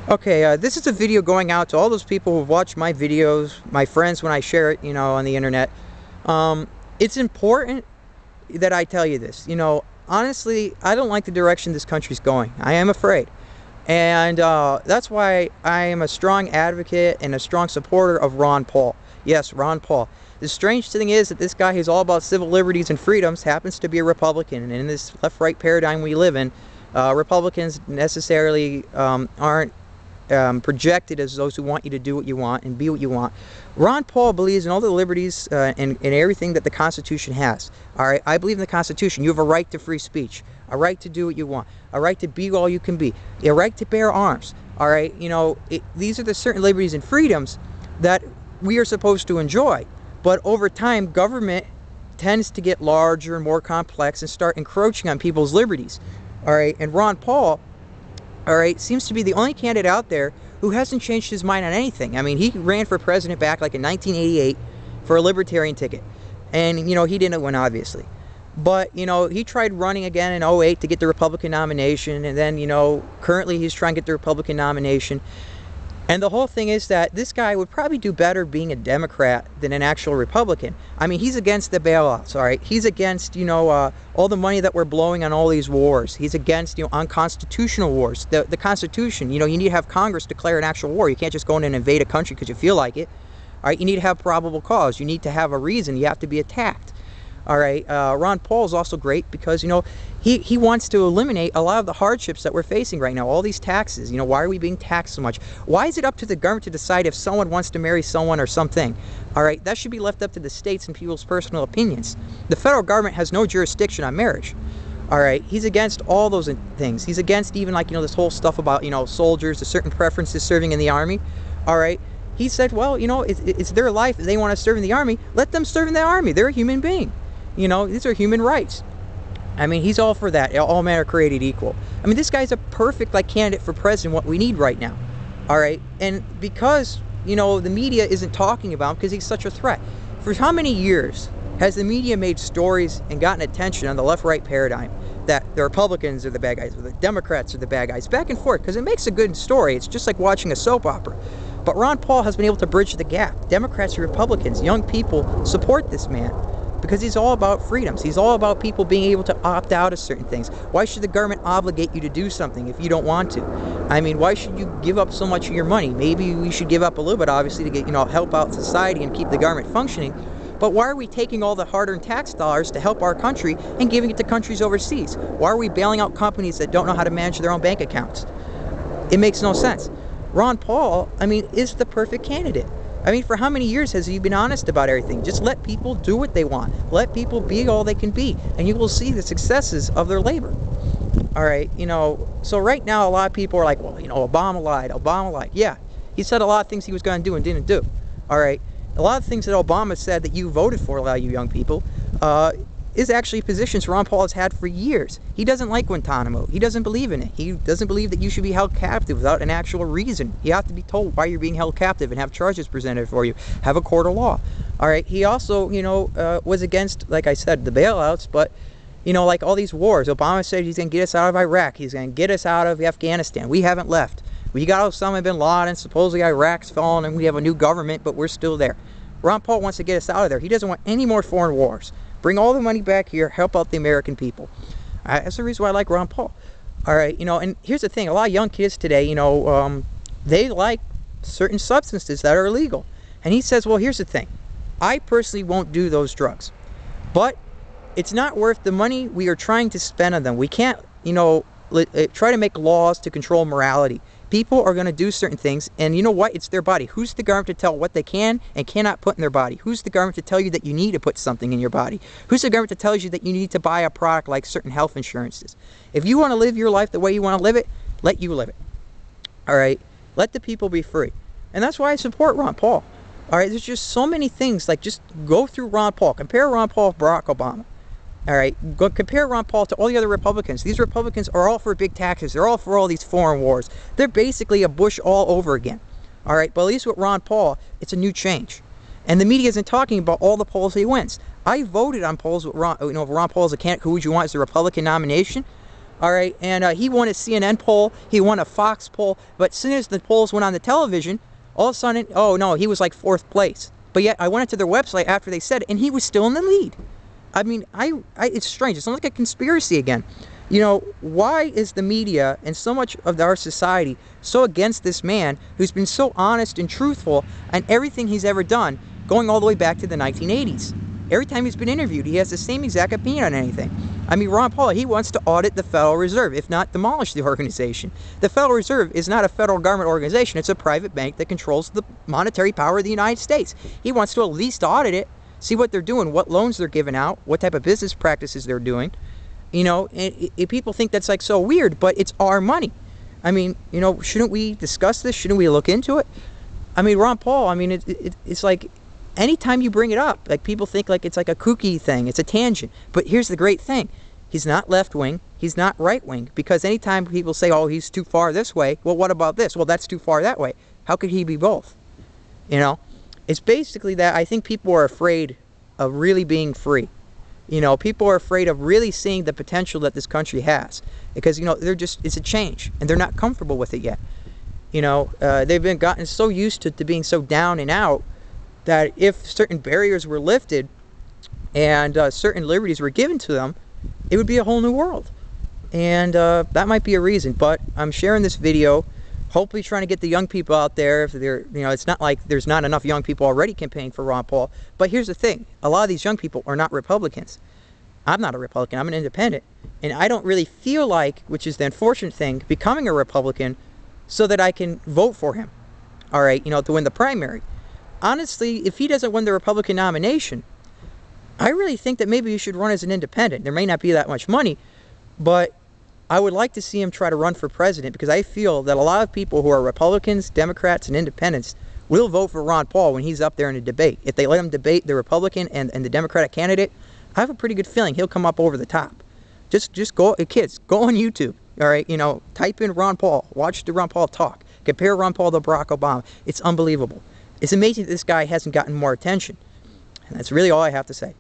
Okay, this is a video going out to all those people who watch my videos, my friends when I share it, on the internet. It's important that I tell you this. Honestly, I don't like the direction this country's going. I am afraid. And that's why I am a strong advocate and a strong supporter of Ron Paul. Yes, Ron Paul. The strange thing is that this guy who's all about civil liberties and freedoms happens to be a Republican. And in this left-right paradigm we live in, Republicans necessarily aren't projected as those who want you to do what you want and be what you want. Ron Paul believes in all the liberties and everything that the Constitution has. All right, I believe in the Constitution. You have a right to free speech, a right to do what you want, a right to be all you can be, a right to bear arms. All right, these are the certain liberties and freedoms that we are supposed to enjoy. But over time, government tends to get larger and more complex and start encroaching on people's liberties. All right, and Ron Paul, all right, seems to be the only candidate out there who hasn't changed his mind on anything. I mean, he ran for president back like in 1988 for a libertarian ticket. And, he didn't win, obviously. But, he tried running again in 08 to get the Republican nomination. And then, currently he's trying to get the Republican nomination. And the whole thing is that this guy would probably do better being a Democrat than an actual Republican. I mean, he's against the bailouts, all right? He's against, all the money that we're blowing on all these wars. He's against, unconstitutional wars. The Constitution, you need to have Congress declare an actual war. You can't just go in and invade a country because you feel like it. All right, you need to have probable cause. You need to have a reason. You have to be attacked. All right, Ron Paul is also great because, he wants to eliminate a lot of the hardships that we're facing right now. All these taxes, why are we being taxed so much? Why is it up to the government to decide if someone wants to marry someone or something? All right, that should be left up to the states and people's personal opinions. The federal government has no jurisdiction on marriage. All right, he's against all those things. He's against even this whole stuff about, soldiers, the certain preferences serving in the army. All right, he said, well, it's their life. If they want to serve in the army, let them serve in the army. They're a human being. These are human rights. I mean, he's all for that. All men are created equal. I mean, this guy's a perfect candidate for president, what we need right now. All right, and because the media isn't talking about him because he's such a threat. For how many years has the media made stories and gotten attention on the left-right paradigm that the Republicans are the bad guys or the Democrats are the bad guys, back and forth, because it makes a good story. It's just like watching a soap opera. But Ron Paul has been able to bridge the gap. Democrats and Republicans, young people, support this man. Because he's all about freedoms. He's all about people being able to opt out of certain things. Why should the government obligate you to do something if you don't want to? I mean, why should you give up so much of your money? Maybe we should give up a little bit, obviously, to get, help out society and keep the government functioning. But why are we taking all the hard-earned tax dollars to help our country and giving it to countries overseas? Why are we bailing out companies that don't know how to manage their own bank accounts? It makes no sense. Ron Paul, I mean, is the perfect candidate. I mean, for how many years has he been honest about everything? Just let people do what they want. Let people be all they can be, and you will see the successes of their labor. All right, so right now a lot of people are like, well, Obama lied, Obama lied. Yeah, he said a lot of things he was going to do and didn't do. All right, a lot of things that Obama said that you voted for, a lot of you young people, is actually positions Ron Paul has had for years. He doesn't like Guantanamo. He doesn't believe in it. He doesn't believe that you should be held captive without an actual reason. You have to be told why you're being held captive and have charges presented for you. Have a court of law. All right. He also, was against, like I said, the bailouts, but, like all these wars. Obama said he's going to get us out of Iraq. He's going to get us out of Afghanistan. We haven't left. We got Osama bin Laden. Supposedly Iraq's fallen and we have a new government, but we're still there. Ron Paul wants to get us out of there. He doesn't want any more foreign wars. Bring all the money back here, help out the American people. That's the reason why I like Ron Paul. All right, and here's the thing. A lot of young kids today, they like certain substances that are illegal. And he says, well, here's the thing. I personally won't do those drugs. But it's not worth the money we are trying to spend on them. We can't, try to make laws to control morality. People are going to do certain things, and you know what? It's their body. Who's the government to tell what they can and cannot put in their body? Who's the government to tell you that you need to put something in your body? Who's the government to tell you that you need to buy a product like certain health insurances? If you want to live your life the way you want to live it, let you live it. All right? Let the people be free. And that's why I support Ron Paul. All right? There's just so many things. Like, just go through Ron Paul. Compare Ron Paul with Barack Obama. All right, go compare Ron Paul to all the other Republicans. These Republicans are all for big taxes. They're all for all these foreign wars. They're basically a Bush all over again. All right, but at least with Ron Paul, it's a new change. And the media isn't talking about all the polls he wins. I voted on polls with Ron Paul as a candidate. Who would you want as the Republican nomination? All right, and he won a CNN poll, he won a Fox poll, but as soon as the polls went on the television, all of a sudden, oh no, he was like 4th place. But yet I went into their website after they said it, and he was still in the lead. I mean, it's strange. It's like a conspiracy again. You know, why is the media and so much of our society so against this man who's been so honest and truthful on everything he's ever done, going all the way back to the 1980s? Every time he's been interviewed, he has the same exact opinion on anything. I mean, Ron Paul, he wants to audit the Federal Reserve, if not demolish the organization. The Federal Reserve is not a federal government organization. It's a private bank that controls the monetary power of the United States. He wants to at least audit it, see what they're doing, what loans they're giving out, what type of business practices they're doing. You know, and people think that's like so weird, but it's our money. I mean, you know, shouldn't we discuss this? Shouldn't we look into it? I mean, Ron Paul, I mean, it's like anytime you bring it up, like people think like it's like a kooky thing, it's a tangent. But here's the great thing. He's not left wing, he's not right wing, because anytime people say, oh, he's too far this way, well, what about this? Well, that's too far that way. How could he be both? You know, it's basically that I think people are afraid of really being free. You know, people are afraid of really seeing the potential that this country has, because, you know, it's a change and they're not comfortable with it yet. You know, they've been gotten so used to being so down and out that if certain barriers were lifted and certain liberties were given to them, it would be a whole new world. And that might be a reason, but I'm sharing this video, hopefully trying to get the young people out there. If they're, you know, it's not like there's not enough young people already campaigning for Ron Paul. But here's the thing. A lot of these young people are not Republicans. I'm not a Republican. I'm an independent. And I don't really feel like, which is the unfortunate thing, becoming a Republican so that I can vote for him. All right, you know, to win the primary. Honestly, if he doesn't win the Republican nomination, I really think that maybe he should run as an independent. There may not be that much money, but I would like to see him try to run for president, because I feel that a lot of people who are Republicans, Democrats, and independents will vote for Ron Paul when he's up there in a debate. If they let him debate the Republican and the Democratic candidate, I have a pretty good feeling he'll come up over the top. Just go, kids, go on YouTube, all right? You know, type in Ron Paul, watch the Ron Paul talk, compare Ron Paul to Barack Obama. It's unbelievable. It's amazing that this guy hasn't gotten more attention. And that's really all I have to say.